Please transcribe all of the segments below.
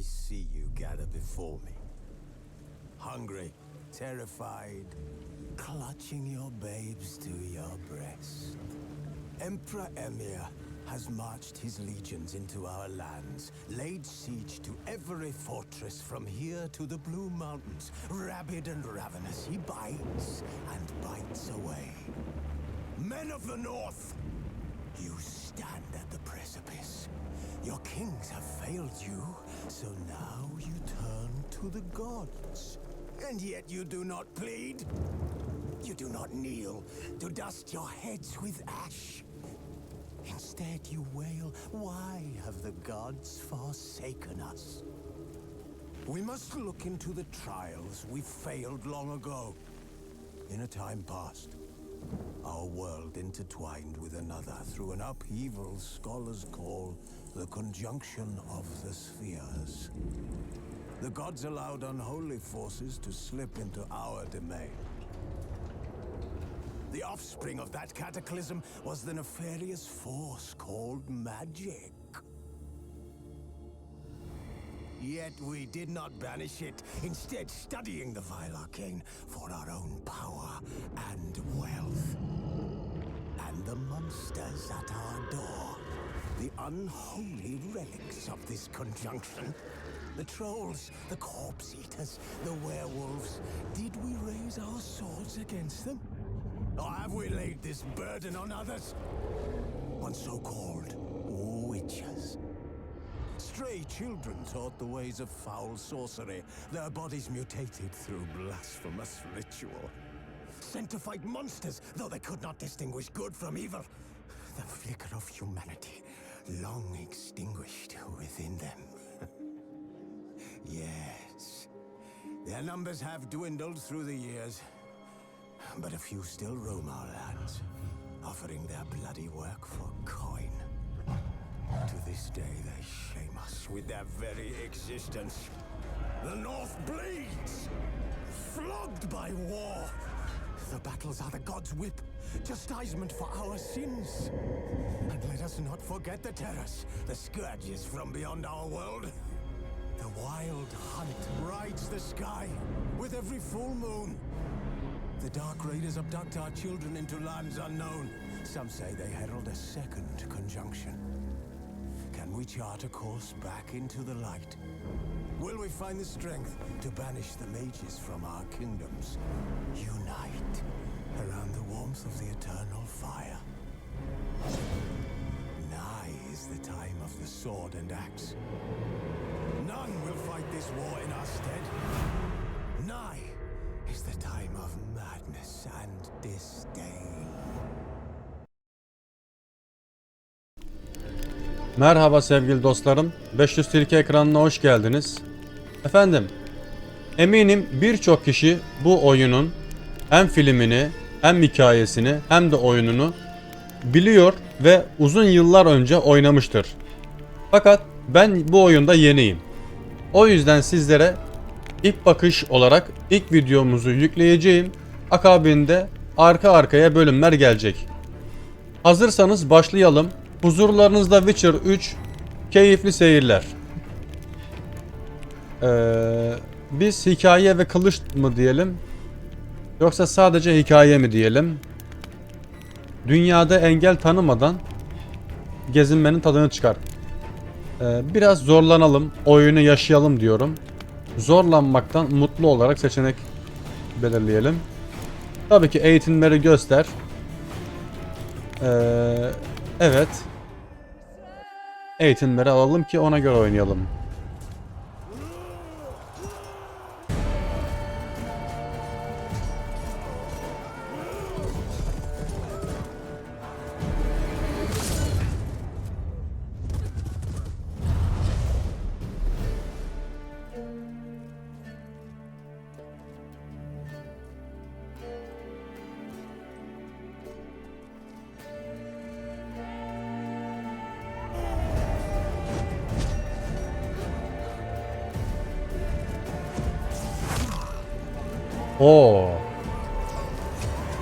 I see you gather before me. Hungry, terrified, clutching your babes to your breast. Emperor Emir has marched his legions into our lands, laid siege to every fortress from here to the Blue Mountains. Rabid and ravenous, he bites and bites away. Men of the North, you stand at the precipice. Your kings have failed you, so now you turn to the gods. And yet you do not plead. You do not kneel to dust your heads with ash. Instead you wail, why have the gods forsaken us? We must look into the trials we failed long ago. In a time past, our world intertwined with another through an upheaval scholars call the conjunction of the spheres. The gods allowed unholy forces to slip into our domain. The offspring of that cataclysm was the nefarious force called magic. Yet we did not banish it, instead studying the vile arcane for our own power and wealth. And the monsters at our door, the unholy relics of this conjunction. The trolls, the corpse eaters, the werewolves. Did we raise our swords against them? Or have we laid this burden on others? On so-called witches. Stray children taught the ways of foul sorcery, their bodies mutated through blasphemous ritual. Sent to fight monsters, though they could not distinguish good from evil. The flicker of humanity, long extinguished within them. Yes, their numbers have dwindled through the years. But a few still roam our lands, offering their bloody work for coin. To this day, they shame us with their very existence. The North bleeds, flogged by war. The battles are the gods' whip, chastisement for our sins. And let us not forget the terrors, the scourges from beyond our world. The wild hunt rides the sky with every full moon. The Dark Raiders abduct our children into lands unknown. Some say they herald a second conjunction. Can we chart a course back into the light? Will we find the strength to banish the mages from our kingdoms? Unite around the warmth of the eternal fire. Nigh is the time of the sword and axe. None will fight this war in our stead. Nigh is the time of madness and disdain. Merhaba sevgili dostlarım. 500 Tilki ekranına hoş geldiniz. Efendim, eminim birçok kişi bu oyunun hem filmini, hem hikayesini, hem de oyununu biliyor ve uzun yıllar önce oynamıştır. Fakat ben bu oyunda yeniyim. O yüzden sizlere ilk bakış olarak ilk videomuzu yükleyeceğim. Akabinde arka arkaya bölümler gelecek. Hazırsanız başlayalım. Huzurlarınızda Witcher 3, keyifli seyirler. Biz hikaye ve kılıç mı diyelim? Yoksa sadece hikaye mi diyelim? Dünyada engel tanımadan gezinmenin tadını çıkar. Biraz zorlanalım, oyunu yaşayalım diyorum. Zorlanmaktan mutlu olarak seçenek belirleyelim. Tabii ki eğitimleri göster. Evet. Eğitimleri alalım ki ona göre oynayalım. Oo.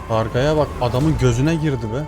Kargaya bak, adamın gözüne girdi be.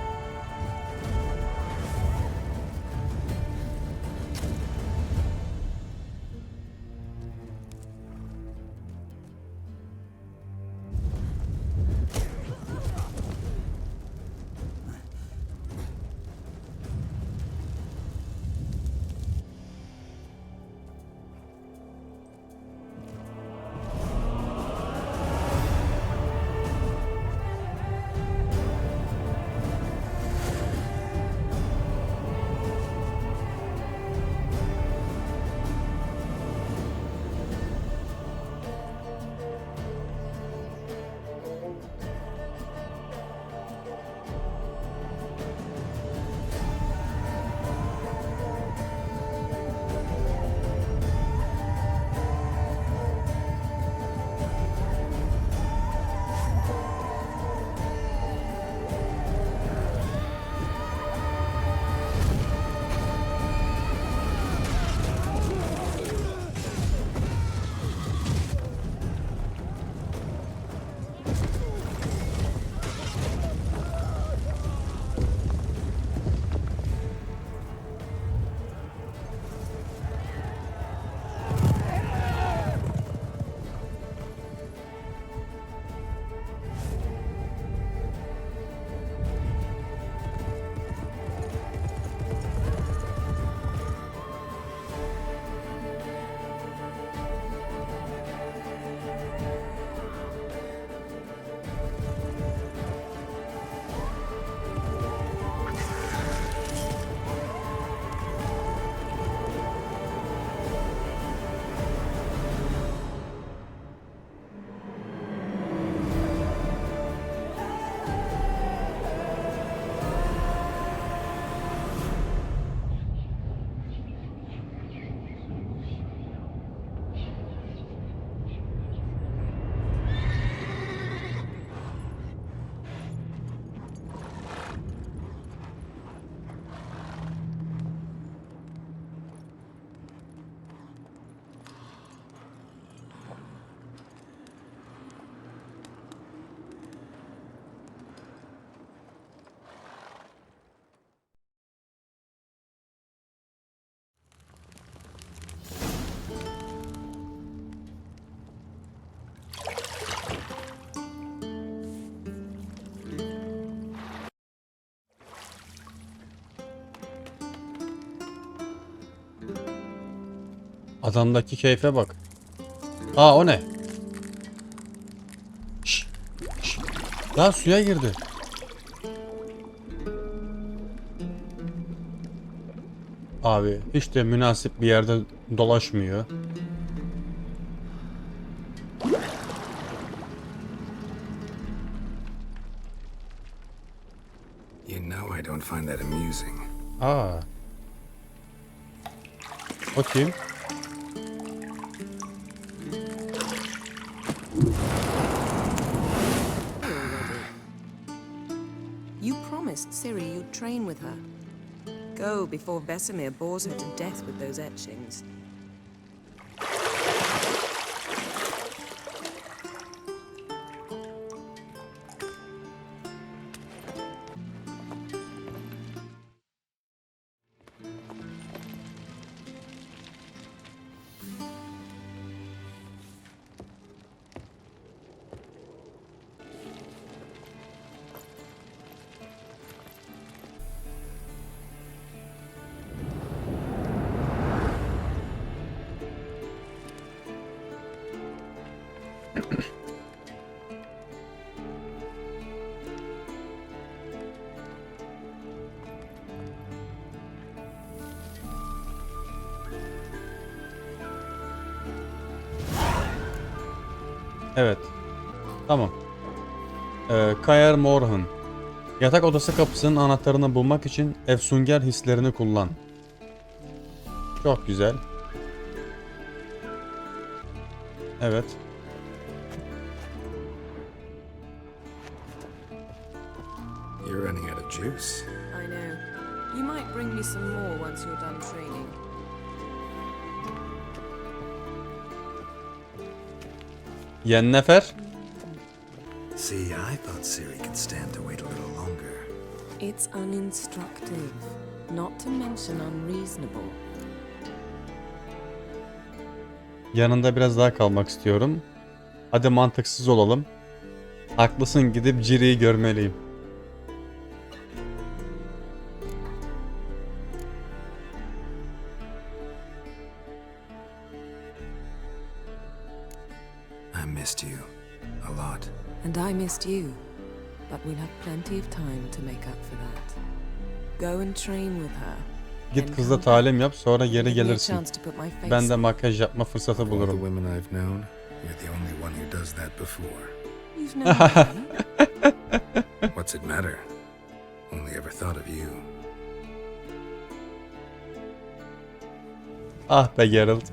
Adamdaki keyfe bak. Aa o ne? Şş, şş. Daha suya girdi. Abi hiç de münasip bir yerde dolaşmıyor. You know I don't find that amusing. Aa. O kim? You promised Ciri you'd train with her. Go before Vesemir bores her to death with those etchings. Evet. Tamam. Kaer Morhen. Yatak odası kapısının anahtarını bulmak için efsunger hislerini kullan. Çok güzel. Evet. You're running out of juice. I know. You might bring me some more once you're done training. Yennefer. See, I thought Ciri could stand to wait a little longer. It's uninstructive, not to mention unreasonable. Yanında biraz daha kalmak istiyorum. Hadi mantıksız olalım. Haklısın, gidip Ciri'yi görmeliyim. I missed you a lot. And I missed you, but we'll have plenty of time to make up for that. Go and train with her. Git kızla talim yap, sonra geri gelirsin. Ben de makyaj yapma fırsatı Of all the bulurum. women I've known, you're the only one who does that before. You've known me. What's it matter? Only ever thought of you. Ah be Geralt.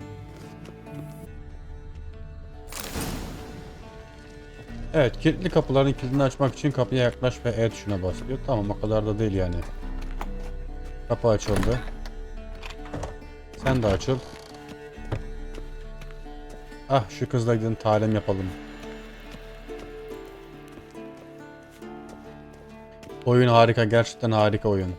Evet, kilitli kapıların kilidini açmak için kapıya yaklaş ve E tuşuna basıyor. Tamam, o kadar da değil yani. Kapı açıldı. Sen de açıl. Ah, şu kızla gidin talim yapalım. Oyun harika, gerçekten harika oyun.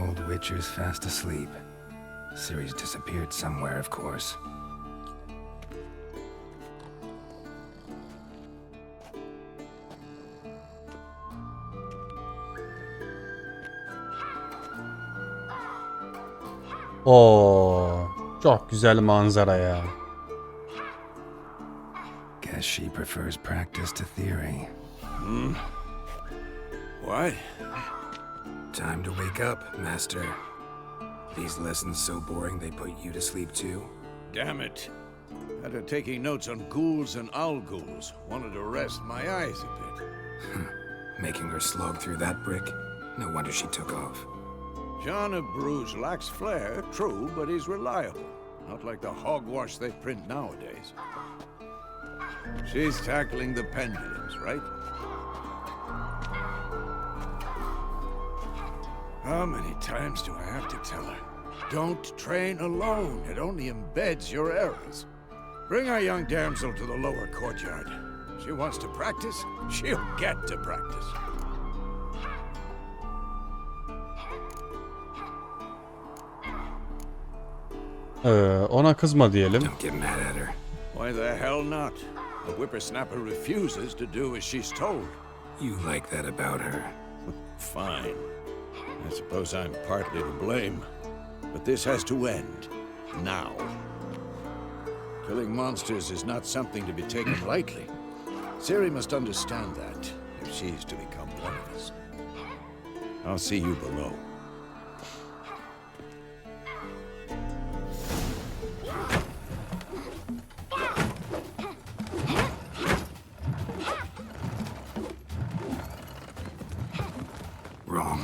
Old Witcher's fast asleep. Ciri's disappeared somewhere, of course. Oo, çok güzel manzara ya. Guess she prefers practice to theory. What? Time to wake up, Master. These lessons so boring they put you to sleep too? Damn it. After taking notes on ghouls and owl ghouls, wanted to rest my eyes a bit. Making her slog through that brick? No wonder she took off. John of Bruges lacks flair, true, but he's reliable. Not like the hogwash they print nowadays. She's tackling the pendulums, right? How many times do I have to tell her? Don't train alone. It only embeds your errors. Bring our young damsel to the lower courtyard. She wants to practice, she'll get to practice. Ona kızma diyelim. Don't get mad at her. Why the hell not? A whippersnapper refuses to do as she's told. You like that about her? Fine. I suppose I'm partly to blame. But this has to end. Now. Killing monsters is not something to be taken lightly. Ciri must understand that, if she's to become one of us. I'll see you below. Wrong.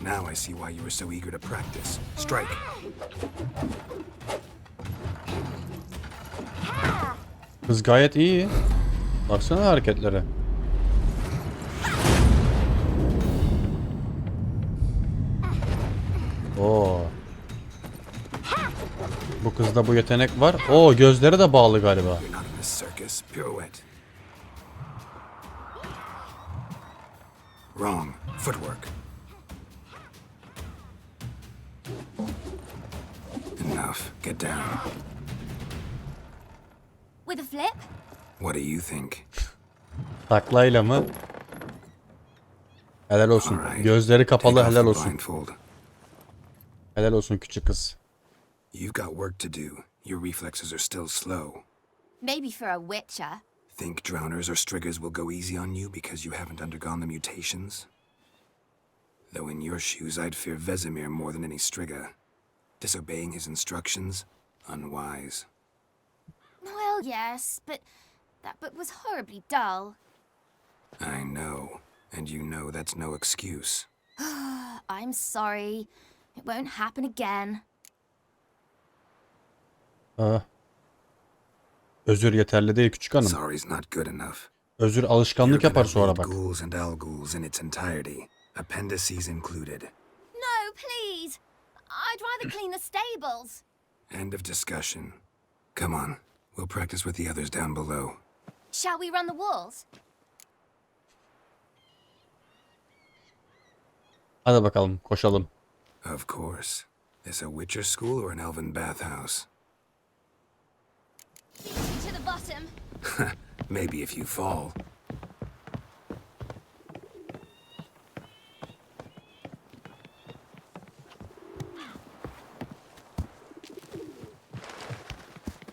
Now I see why you were so eager to practice. Strike. Kız gayet iyi. Baksana hareketlere. Oo. Bu kızda bu yetenek var. Oo, gözleri de bağlı galiba. You're not in a circus. Pirouette. Wrong. Footwork. Enough. Get down. With a flip? What do you think? Taklayla mı? Helal olsun. Alright. Gözleri kapalı, Take off helal the olsun. blindfold. Helal olsun küçük kız. You've got work to do. Your reflexes are still slow. Maybe for a witcher. Think drowners or striggers will go easy on you because you haven't undergone the mutations? Though in your shoes, I'd fear Vesemir more than any strigger. Disobeying his instructions? Unwise. Well, yes, but that book was horribly dull. I know. And you know that's no excuse. I'm sorry. It won't happen again. Özür yeterli değil küçük hanım. Sorry's not good enough. Özür alışkanlık You're yapar gonna sonra read bak. Ghouls and Alguls in its entirety. Appendices included. No, please. I'd rather clean the stables. End of discussion. Come on. We'll practice with the others down below. Shall we run the walls? Hadi bakalım koşalım. Of course. This a Witcher school or an elven bathhouse? To the bottom. Maybe if you fall.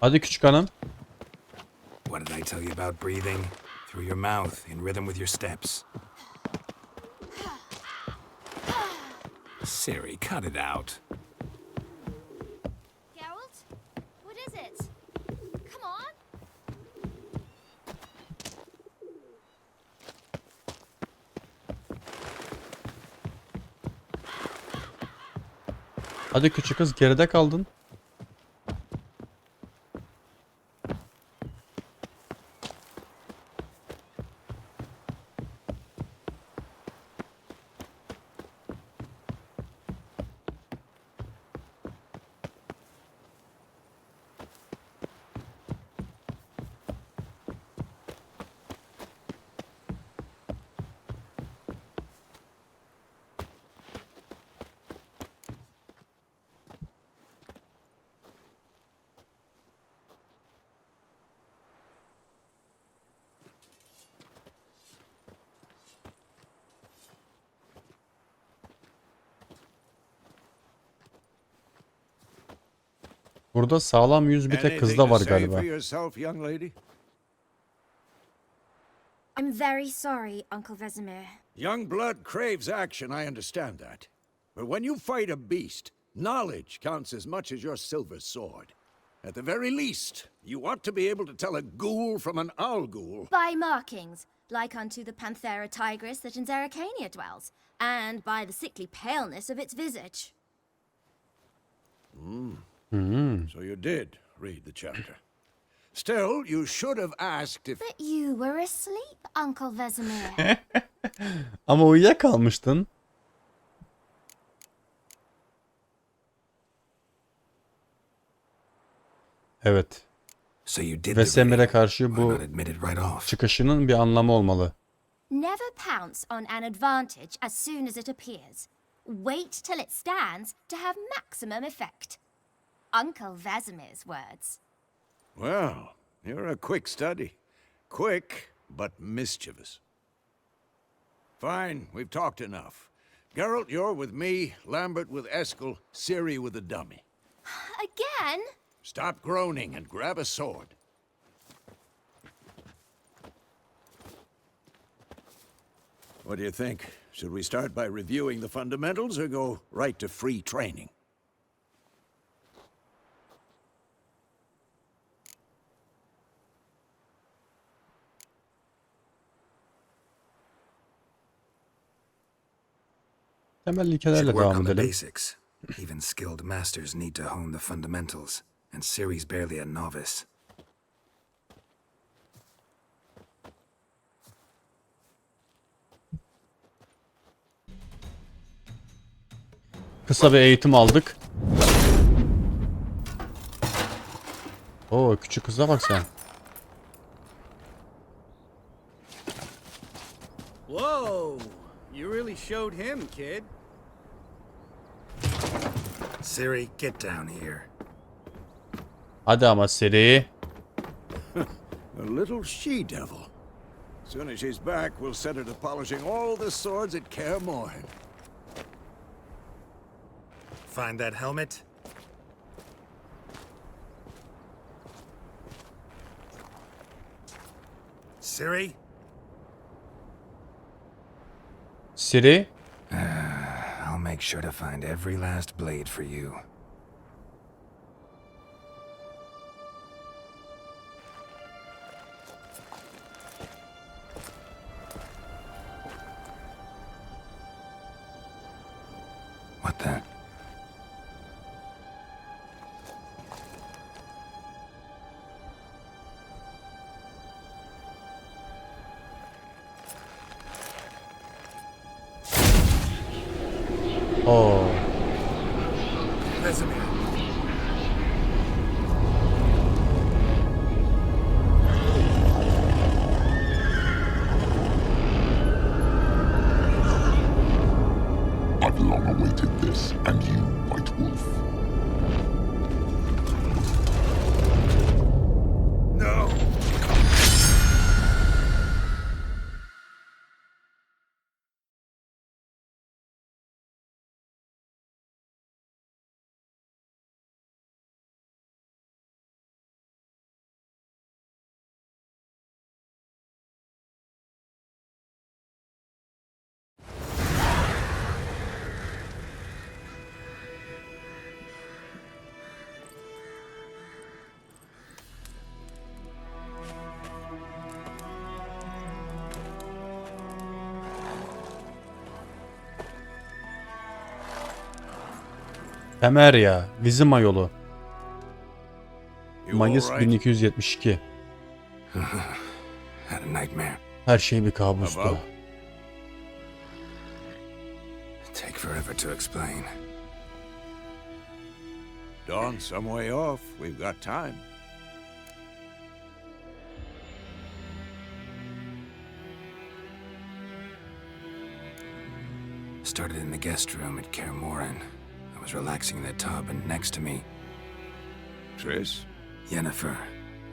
Hadi küçük hanım. What did I tell you about breathing? Through your mouth, in rhythm with your steps. Ciri, cut it out. Geralt? What is it? Come on. Hadi küçük kız, geride kaldın. Burada sağlam yüz bir tek kızda var galiba. I'm very sorry, Uncle Vesemir. Young blood craves action, I understand that. But when you fight a beast, knowledge counts as much as your silver sword. At the very least, you ought to be able to tell a ghoul from an owl-ghoul. By markings, like unto the Panthera tigris that in Zerrikania dwells, and by the sickly paleness of its visage. So you did read the chapter. Still, you should have asked if... But you were asleep, Uncle Vesemir. Ama uyuyakalmıştın. Evet. So you did Vesemir'e karşı Why bu not admit it right off? çıkışının bir anlamı olmalı. Never pounce on an advantage as soon as it appears. Wait till it stands to have maximum effect. Uncle Vesemir's words. Well, you're a quick study. Quick, but mischievous. Fine, we've talked enough. Geralt, you're with me, Lambert with Eskel, Ciri with the dummy. Again? Stop groaning and grab a sword. What do you think? Should we start by reviewing the fundamentals or go right to free training? Temel Should ilkelerle work devam on the edelim. basics. Even skilled masters need to hone the fundamentals, and Ciri's barely a novice. Kısa bir eğitim aldık. Oo, küçük kıza bak sen. Whoa! You really showed him, kid. Ciri, get down here. Hadi ama seri. A little she-devil. Soon as she's back, we'll set her to polishing all the swords at Kaer Morhen. Find that helmet? Ciri? Siri. I'll make sure to find every last blade for you. What the? Oo. Vesemir. I've long awaited this, and you, White Wolf. No! Temerya, Vizima yolu. You Mayıs all right? 1272. Had a nightmare. Her şey bir kabustu. About? Take forever to explain. Dawn's some way off. We've got time. Started in the guest room at Kaer Morhen. I was relaxing in the tub, and next to me, Triss? Yennefer.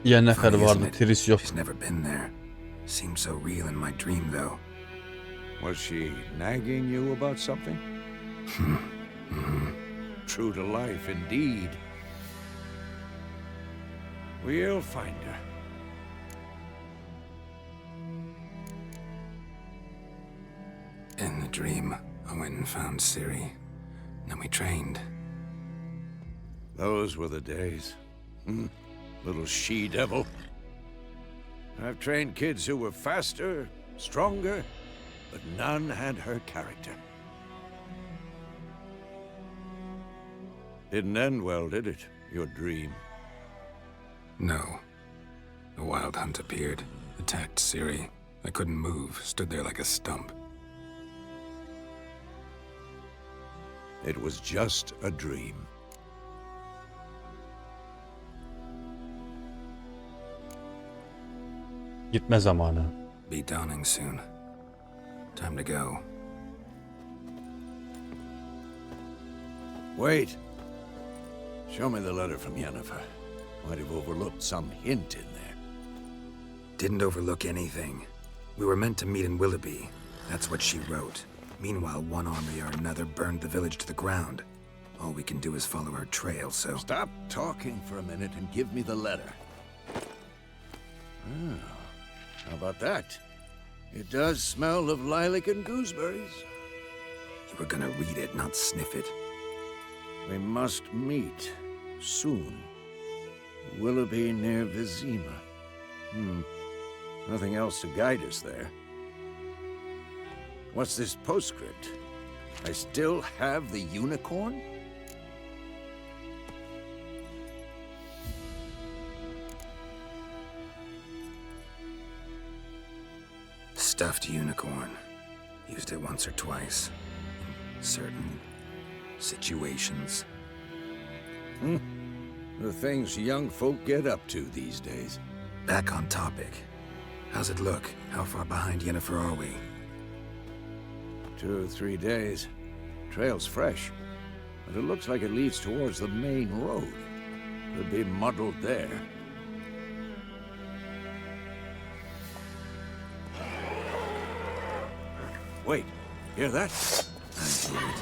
Yennefer Funny, vardı, isn't it? Triss yok. She's never been there. Seemed so real in my dream, though. Was she nagging you about something? True to life, indeed. We'll find her. In the dream, I went and found Ciri. Then we trained. Those were the days. Little she-devil. I've trained kids who were faster, stronger, but none had her character. Didn't end well, did it? Your dream? No. The wild hunt appeared, attacked Ciri. I couldn't move, stood there like a stump. It was just a dream. Gitme zamanı. Be dawning soon. Time to go. Wait. Show me the letter from Yennefer. Might have overlooked some hint in there. Didn't overlook anything. We were meant to meet in Willoughby. That's what she wrote. Meanwhile, one army or another burned the village to the ground. All we can do is follow her trail, so... Stop talking for a minute and give me the letter. Oh, how about that? It does smell of lilac and gooseberries. You were gonna read it, not sniff it. We must meet soon. Willoughby near Vizima. Nothing else to guide us there. What's this postscript? I still have the unicorn? Stuffed unicorn. Used it once or twice. In certain situations. The things young folk get up to these days. Back on topic. How's it look? How far behind Yennefer are we? 2 or 3 days. Trail's fresh, but it looks like it leads towards the main road. Could be muddled there. Wait, hear that? I hear it.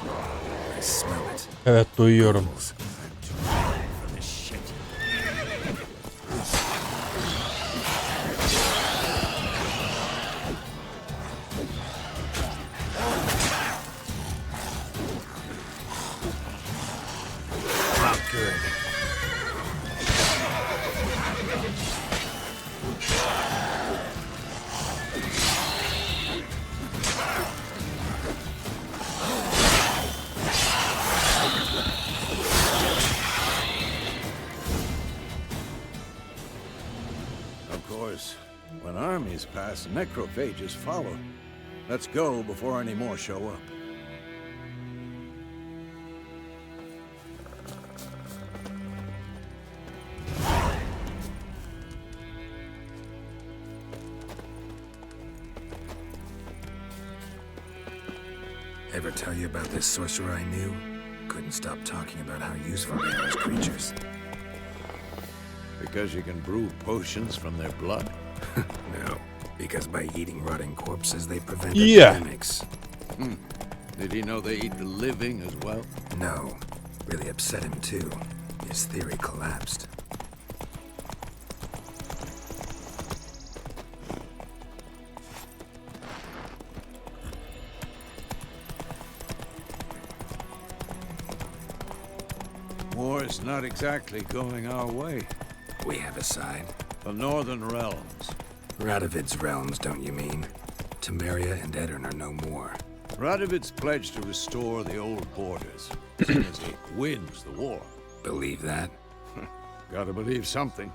I smell it. Evet, duyuyorum. For this shit. Not good. Of course, when armies pass, necrophages follow. Let's go before any more show up. Ever tell you about this sorcerer I knew? Couldn't stop talking about how useful they are as creatures. Because you can brew potions from their blood. No, because by eating rotting corpses, they prevent Yeah. epidemics. Did he know they eat the living as well? No, really upset him too. His theory collapsed. War's not exactly going our way. We have a side. The Northern Realms. Radovid's realms, don't you mean? Temeria and Edirn are no more. Radovid's pledged to restore the old borders, as soon as he wins the war. Believe that? Gotta believe something.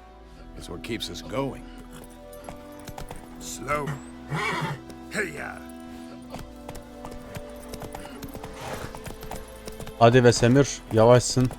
It's what keeps us going. Slow. Hey-ya! Hadi Vesemir, yavaşsın.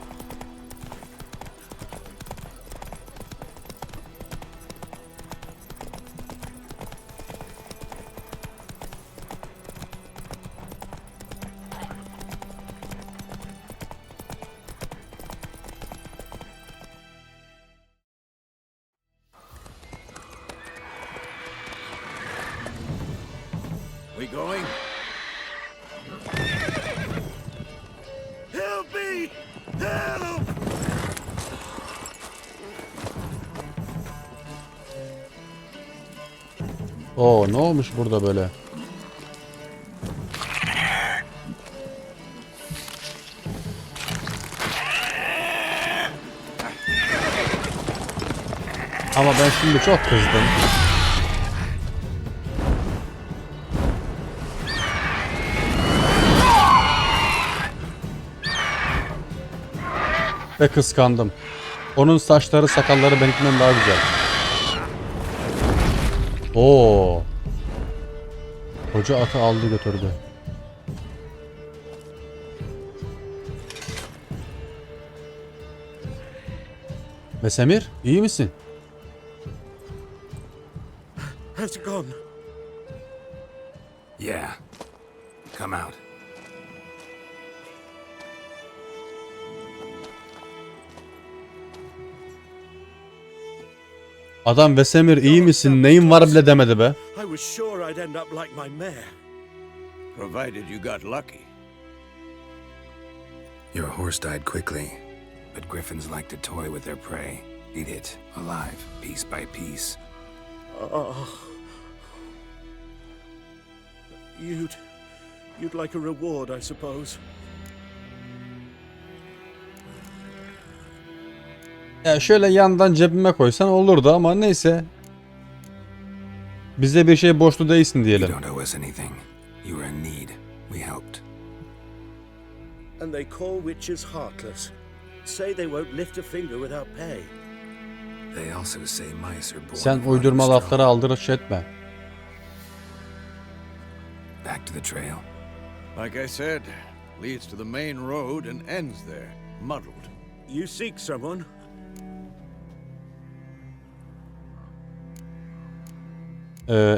We going? Help me! Help! Oo, ne olmuş burada böyle? Ama ben şimdi çok kızdım. Ve kıskandım. Onun saçları, sakalları benimkinden daha güzel. Oo. Koca atı aldı götürdü. Vesemir, iyi misin? Has it gone? Yeah. Come out. Adam Vesemir iyi misin? Neyin var bile demedi be. I was sure I'd end up like my mare. Provided you got lucky. Your horse died quickly, but griffins like to toy with their prey. Eat it, alive, piece by piece. Oh. You'd like a reward, I suppose. Ya şöyle yandan cebime koysan olurdu ama neyse. Bize bir şey borçlu değilsin You diyelim. don't owe us anything. You were in need. We helped. And they call witches heartless. Say they won't lift a finger without pay. They also say mice are born. Sen rotting uydurma straw. laflara aldırış etme. Back to the trail. Like I said, leads to the main road and ends there, muddled. You seek someone?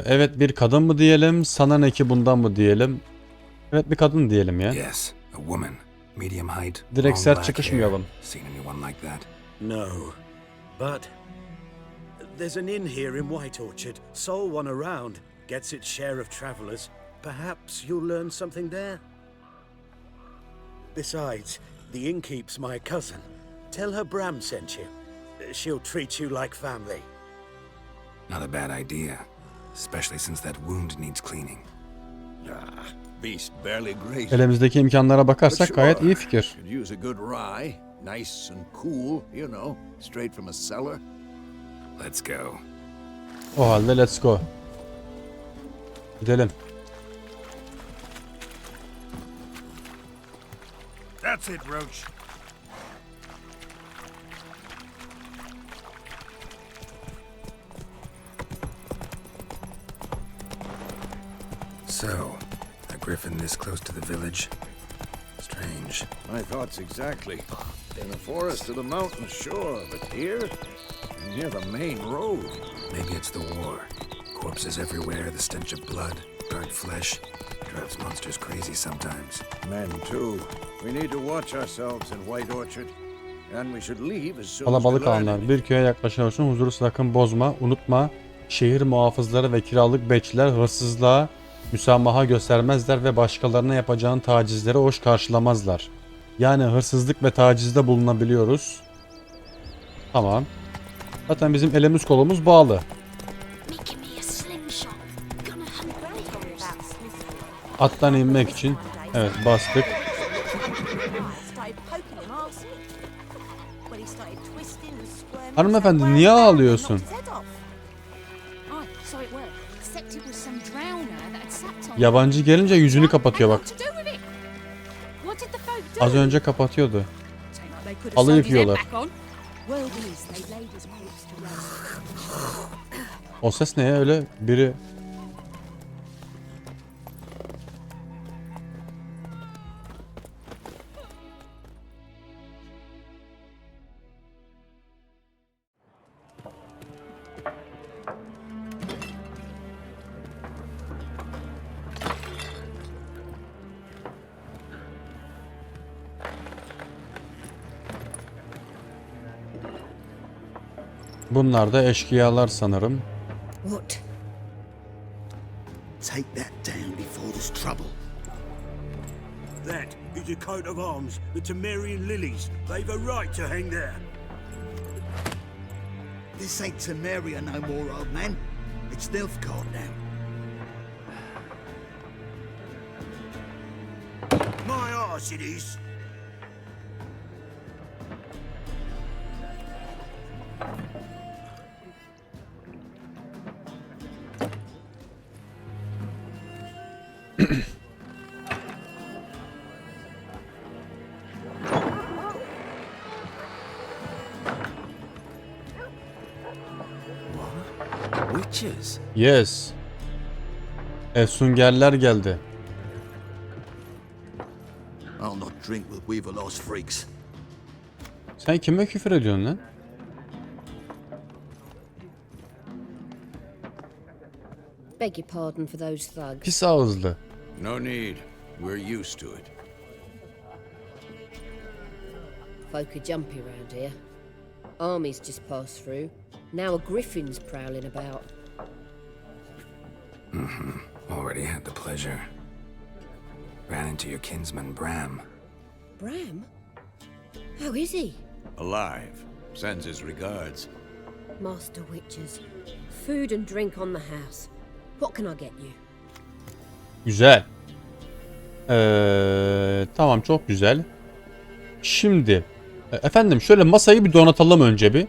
Evet bir kadın mı diyelim, sana ne ki bundan mı diyelim? Evet bir kadın diyelim ya. Yes, a woman. Medium height. Direkt long sert black çıkışmayalım. hair. Seen anyone like that? No. But there's an inn here in White Orchard. Sole one around. Gets its share of travelers. Perhaps you'll learn something there. Besides, the innkeep's my cousin. Tell her Bram sent you. She'll treat you like family. Not a bad idea. Especially since that wound needs cleaning. Ah, beast barely grazed. Elimizdeki imkanlara bakarsak gayet iyi fikir. Could use a good rye, nice and cool, you know, straight from a cellar. Let's go. O halde let's go. Gidelim. That's it, Roach. So, a griffin this close to the village? Strange. My thoughts exactly. In the forest or the mountains, sure, but here, near the main road. Maybe it's the war. Corpses everywhere, the stench of blood, burnt flesh. Drives monsters crazy sometimes. Men, too. We need to watch ourselves in White Orchard. And we should leave as soon as we Kalabalık learn alanlar. Bir köye yaklaşıyorsun. Huzuru sakın bozma. Unutma. Şehir muhafızları ve kiralık bekçiler hırsızlığa müsamaha göstermezler ve başkalarına yapacağın tacizleri hoş karşılamazlar. Yani hırsızlık ve tacizde bulunabiliyoruz. Tamam. Zaten bizim elimiz kolumuz bağlı. Attan inmek için. Evet bastık. Hanımefendi niye ağlıyorsun? Yabancı gelince yüzünü kapatıyor bak. Az önce kapatıyordu. Halı yıkıyorlar. O ses ne ya öyle biri... Bunlar da eşkıyalar sanırım. What? Take that down before there's trouble. That is a coat of arms, the Temerian lilies. They've a right to hang there. This ain't Temeria no more, old man. It's Nilfgaard now. My arse it is. Witches? Yes. Efsungerler geldi. I'll not drink with Weaverlost freaks. Sen kime küfür ediyorsun lan? Beg your pardon for those thugs. Pis ağızlı. No need. We're used to it. Folk are jumpy around here. Armies just passed through. Now a griffin's prowling about. Already had the pleasure. Ran into your kinsman, Bram. Bram? How is he? Alive. Sends his regards. Master Witches. Food and drink on the house. What can I get you? Güzel. Tamam, çok güzel. Şimdi efendim şöyle masayı bir donatalım önce bir.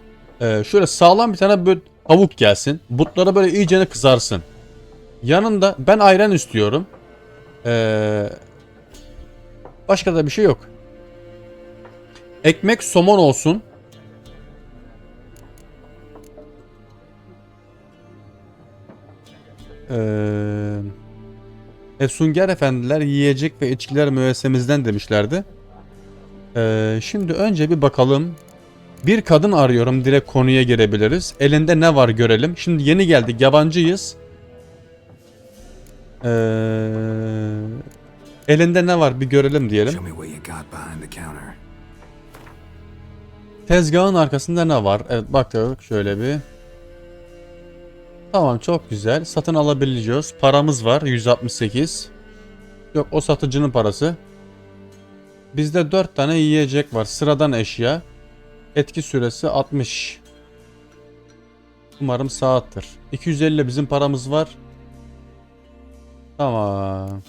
Şöyle sağlam bir tane böyle tavuk gelsin. Butlara böyle iyicene kızarsın. Yanında ben ayran istiyorum. Başka da bir şey yok. Ekmek somon olsun. Efsunger efendiler yiyecek ve içkiler müessemizden demişlerdi. Şimdi önce bir bakalım. Bir kadın arıyorum, direkt konuya girebiliriz. Elinde ne var görelim. Şimdi yeni geldik, yabancıyız. Elinde ne var bir görelim diyelim. Tezgahın arkasında ne var? Evet, baktık şöyle bir. Tamam, çok güzel. Satın alabileceğiz. Paramız var 168. Yok, o satıcının parası. Bizde 4 tane yiyecek var. Sıradan eşya. Etki süresi 60. Umarım saattir. 250 bizim paramız var. Tamam.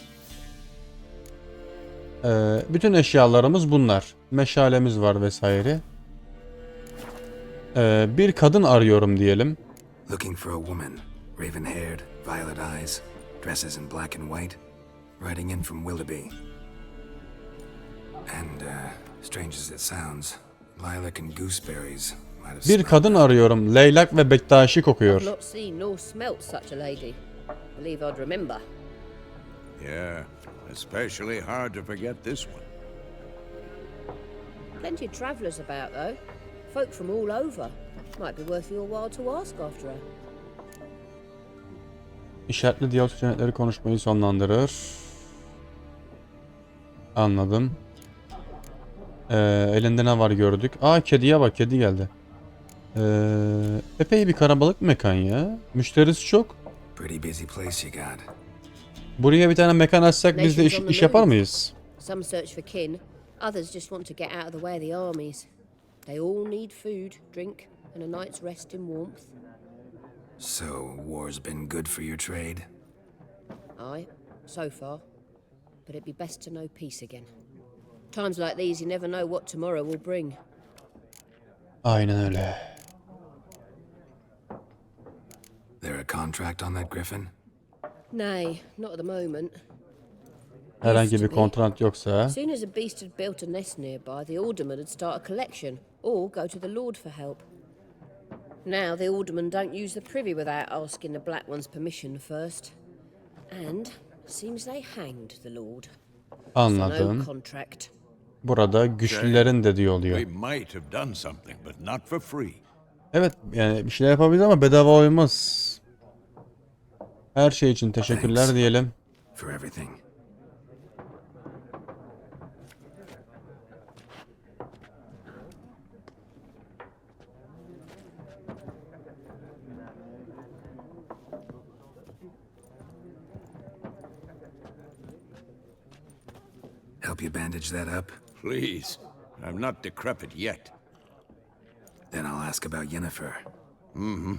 Bütün eşyalarımız bunlar. Meşalemiz var vesaire. Bir kadın arıyorum diyelim. Looking for a woman, raven-haired, violet eyes, dresses in black and white, riding in from Willoughby. And, strange as it sounds, lilac and gooseberries might have Bir kadın arıyorum. Leylak ve bektaşi kokuyor. I've not seen nor smelt such a lady. Believe I'd remember. Yeah, especially hard to forget this one. Plenty of travellers about, though. Folk from all over. Might be worth your while to ask after her. İşaretli diyalog seçenekleri konuşmayı sonlandırır. Anladım. Elinde ne var gördük. Aa, kediye bak, kedi geldi. Epey bir karabalık mekan ya. Müşterisi çok. Buraya bir tane mekan açsak biz de iş yapar mıyız? Some search for kin, others just want to get out of the way of the armies. They all need food, drink, and a night's rest in warmth. So, war's been good for your trade? Aye, so far. But it'd be best to know peace again. Times like these, you never know what tomorrow will bring. Aynen öyle. There a contract on that griffin? Nay, not at the moment. Herhangi bir kontrat yoksa. As soon as a beast had built a nest nearby, the alderman would start a collection, or go to the lord for help. Now the aldermen don't use the privy without asking the black one's permission first. And seems they hanged the lord. Anladım. No contract. Burada güçlülerin dediği oluyor. We might have done something, but not for free. Evet, yani bir şeyler yapabiliriz ama bedava olmaz. Her şey için teşekkürler diyelim. For everything. Help you bandage that up? Please. I'm not decrepit yet. Then I'll ask about Yennefer. Mm-hmm.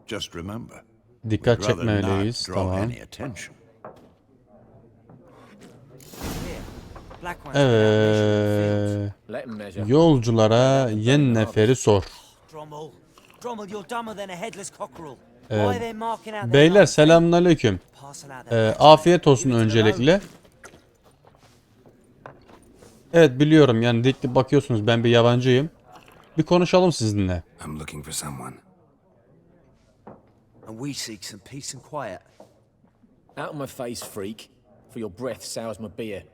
Just remember. Dikkat çekmeliyiz. Tamam. Yolculara Yennefer'i sor. Beyler selamünaleyküm. Afiyet olsun öncelikle. Evet, biliyorum yani dikti bakıyorsunuz, ben bir yabancıyım. Bir konuşalım sizinle. I'm looking for someone. And we seek some peace and quiet. Out of my face, freak, for your breath sours my beer.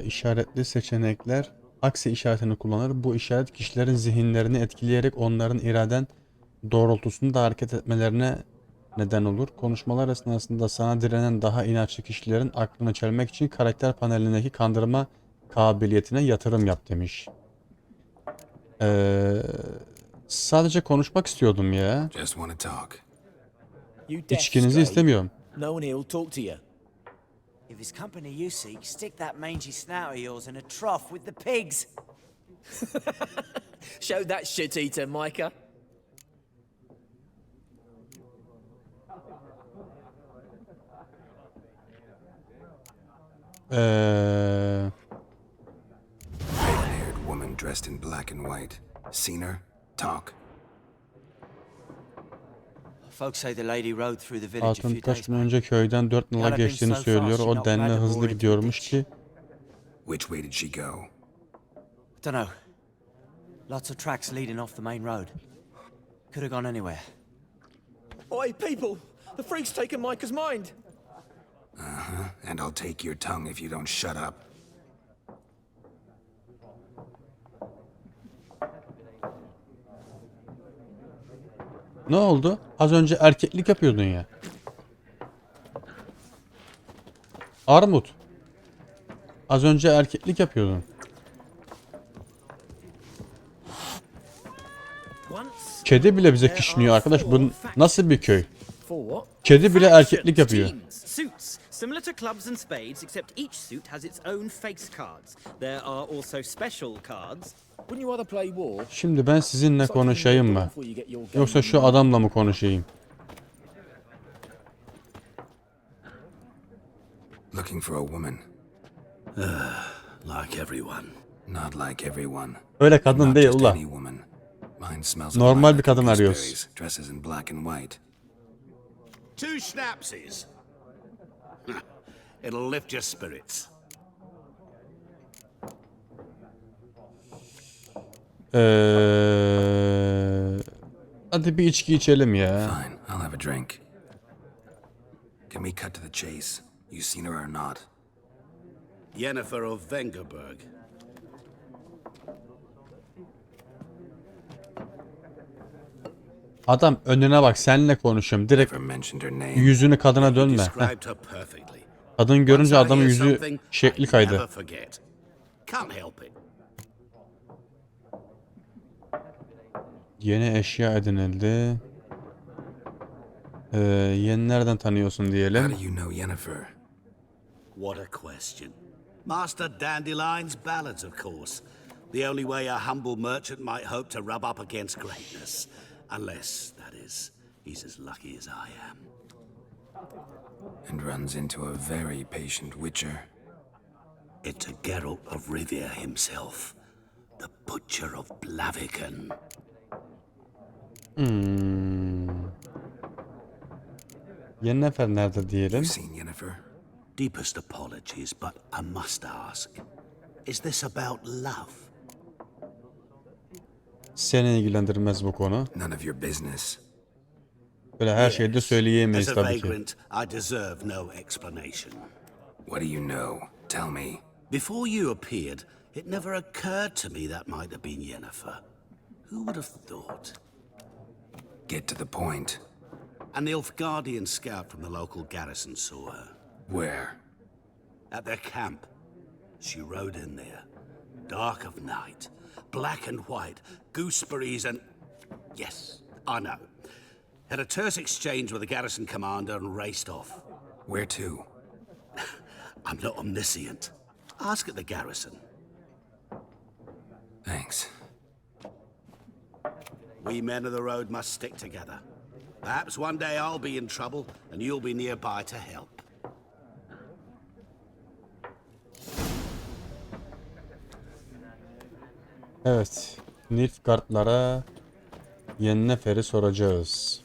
İşaretli seçenekler aksi işaretini kullanır. Bu işaret kişilerin zihinlerini etkileyerek onların iraden doğrultusunda hareket etmelerine neden olur. Konuşmalar esnasında sana direnen daha inatçı kişilerin aklını çelmek için karakter panelindeki kandırma kabiliyetine yatırım yap demiş. Sadece konuşmak istiyordum ya. Just want to talk. İçkinizi istemiyorum. No one here will talk to you. If it's company you seek, stick that mangy snout of yours in a trough with the pigs. Show that shit eater, Micah. Red-haired woman dressed in black and white. Seen her? Talk. Folks say the lady rode through the village a Hatun few birkaç days gün back. önce köyden 4 nala geçtiğini söylüyor. O denli hızlı gidiyormuş ki. Which way did she go? Dunno. Lots of tracks leading off the main road. Could have gone anywhere. Oi, people! The freak's taken Micah's mind. And I'll take your tongue if you don't shut up. Ne oldu? Az önce erkeklik yapıyordun ya. Armut. Az önce erkeklik yapıyordun. Kedi bile bize kişniyor arkadaş. Bu nasıl bir köy? Kedi bile erkeklik yapıyor. Suits, similar to clubs and spades, except each suit has its own face cards. There are also special cards. Wouldn't you rather play war? Şimdi ben sizinle konuşayım mı? Yoksa şu adamla mı konuşayım? Looking for a woman. Like everyone. Not like everyone. Öyle kadın Not değil just ula. any woman. Mine smells of Normal bir lilac kadın and arıyoruz. gooseberries, dresses in black and white. 2 schnapsies. It'll lift your spirits. Hadi bir içki içelim ya. Fine, I'll have a drink. Can we cut to the chase? You seen her or not? Yennefer of Vengerberg. Adam önüne bak, seninle konuşuyorum. Direkt Never mentioned her name. yüzünü kadına dönme. Described her perfectly. Kadın görünce Once I adamın hear yüzü something, şekli I kaydı. never forget. Can't help it. Yeni eşya edinildi. Yeni nereden tanıyorsun How diyelim. do you know Yennefer? What a question. Master Dandelion's ballads, of course. The only way a humble merchant might hope to rub up against greatness. Unless, that is, he's as lucky as I am. And runs into a very patient witcher. It's a Geralt of Rivia himself. The Butcher of Blaviken. Yennefer nerede diyelim. You've seen Yennefer? Deepest apologies, but I must ask. Is this about love? Seni ilgilendirmez bu konu. None of your business. Böyle her şeyi de söyleyemeyiz As a tabii ki. vagrant, I deserve no explanation. What do you know? Tell me. Before you appeared, it never occurred to me that might have been Yennefer. Who would have thought? Get to the point. An Nilfgaardian scout from the local garrison saw her. Where? At their camp. She rode in there. Dark of night. Black and white. Gooseberries and... Yes, I know. Had a terse exchange with the garrison commander and raced off. Where to? I'm not omniscient. Ask at the garrison. Thanks. We men of the road must stick together. Perhaps one day I'll be in trouble and you'll be nearby to help. Evet. Nilfgaardlara Yennefer'i soracağız.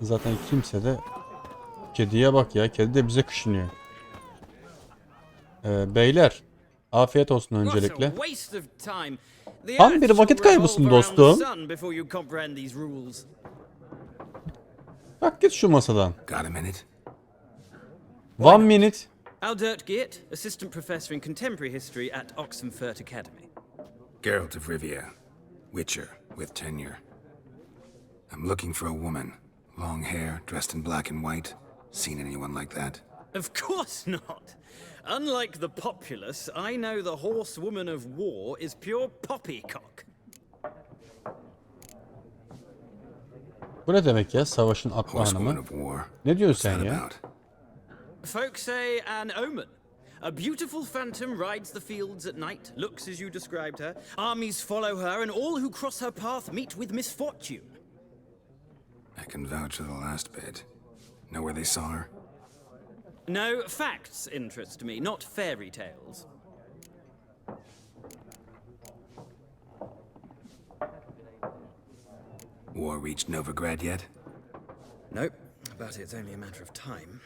Zaten kimse de kediye bak ya. Kedi de bize kışınıyor. Beyler. Afiyet olsun öncelikle. Tam bir vakit kaybısın dostum. Bak git şu masadan. Got a minute? 1 minute. Aldert Geert, assistant professor in contemporary history at Oxenfurt Academy. Geralt of Rivia. Witcher with tenure. I'm looking for a woman. Long hair, dressed in black and white. Seen anyone like that? Of course not. Unlike the populace, I know the horsewoman of war is pure poppycock. Bu ne demek ya? Savaşın atlı hanımı. Ne diyorsun sen ya? Folks say an omen. A beautiful phantom rides the fields at night, looks as you described her. Armies follow her, and all who cross her path meet with misfortune. I can vouch for the last bit. Know where they saw her? No, facts interest me, not fairy tales. War reached Novigrad yet? Nope, but it's only a matter of time.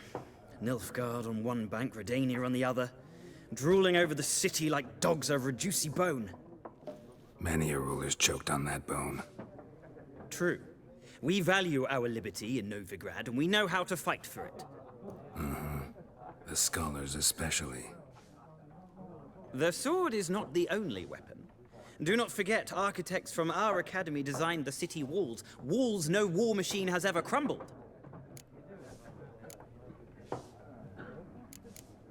Nilfgaard on one bank, Redania on the other, drooling over the city like dogs over a juicy bone. Many a ruler's choked on that bone. True. We value our liberty in Novigrad, and we know how to fight for it. The scholars especially. The sword is not the only weapon. Do not forget, architects from our academy designed the city walls. Walls no war machine has ever crumbled.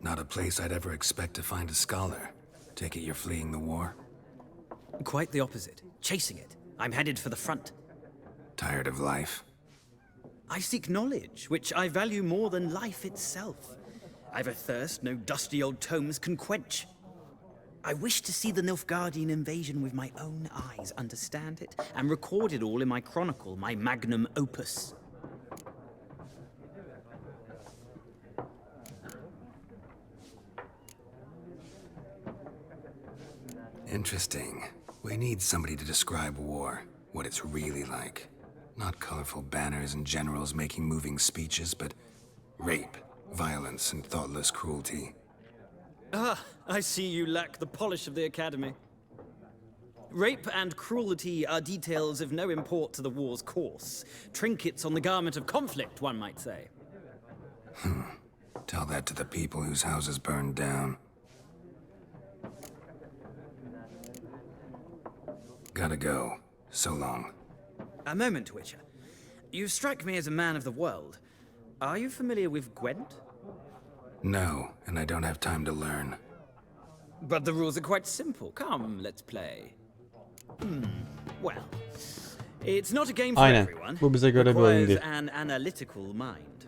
Not a place I'd ever expect to find a scholar. Take it you're fleeing the war? Quite the opposite. Chasing it. I'm headed for the front. Tired of life? I seek knowledge, which I value more than life itself. I've a thirst no dusty old tomes can quench. I wish to see the Nilfgaardian invasion with my own eyes, understand it, and record it all in my chronicle, my magnum opus. Interesting. We need somebody to describe war, what it's really like. Not colorful banners and generals making moving speeches, but rape, violence, and thoughtless cruelty. Ah, I see you lack the polish of the academy. Rape and cruelty are details of no import to the war's course. Trinkets on the garment of conflict, one might say. Tell that to the people whose houses burned down. Gotta go. So long. A moment, Witcher. You strike me as a man of the world. Are you familiar with Gwent? No, and I don't have time to learn. But the rules are quite simple. Come, let's play. Well, it's not a game for everyone. Bu bize göre bir oyun Requires değil. an analytical mind.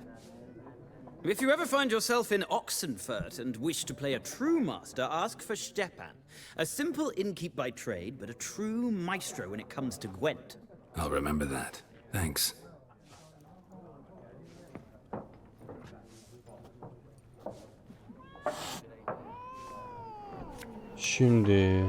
If you ever find yourself in Oxenfurt and wish to play a true master, ask for Stepan. A simple innkeep by trade, but a true maestro when it comes to Gwent. I'll remember that. Thanks. Şimdi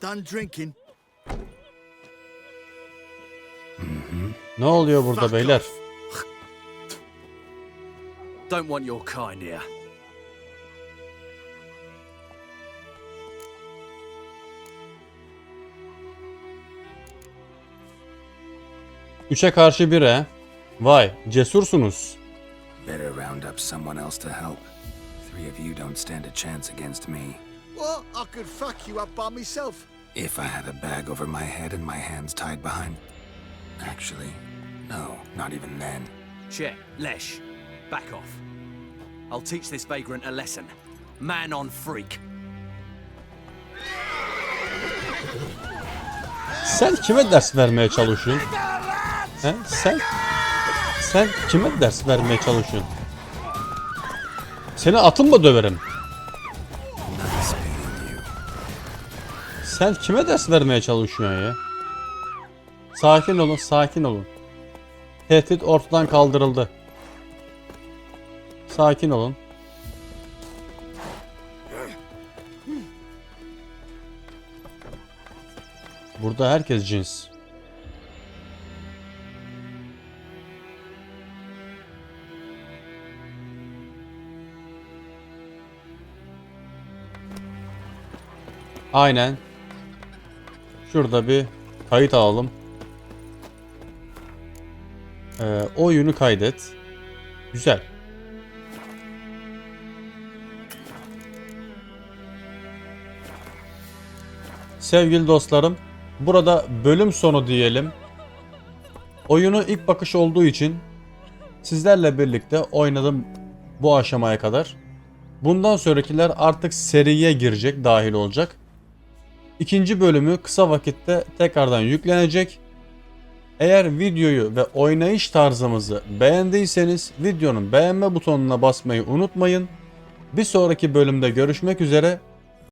Done drinking. ne oluyor burada beyler? Don't want your kind here. Üçe karşı bir he. Vay, cesursunuz. Better round up someone else to help. Three of you don't stand a chance against me. What? I could fuck you up by myself. If I had a bag over my head and my hands tied behind... Actually, no, not even then. Chet, Lesh, back off. I'll teach this vagrant a lesson. Man on freak. Sen kime ders vermeye çalışıyorsun? He? Sen kime ders vermeye çalışıyorsun? Seni atımla döverim. Sen kime ders vermeye çalışıyorsun ya? Sakin olun, sakin olun. Tehdit ortadan kaldırıldı. Sakin olun. Burada herkes cins. Aynen. Şurada bir kayıt alalım. Oyunu kaydet. Güzel. sevgili dostlarım, burada bölüm sonu diyelim. Oyunu ilk bakış olduğu için sizlerle birlikte oynadım bu aşamaya kadar. Bundan sonrakiler artık seriye girecek, dahil olacak. İkinci bölümü kısa vakitte tekrardan yüklenecek. Eğer videoyu ve oynayış tarzımızı beğendiyseniz videonun beğenme butonuna basmayı unutmayın. Bir sonraki bölümde görüşmek üzere.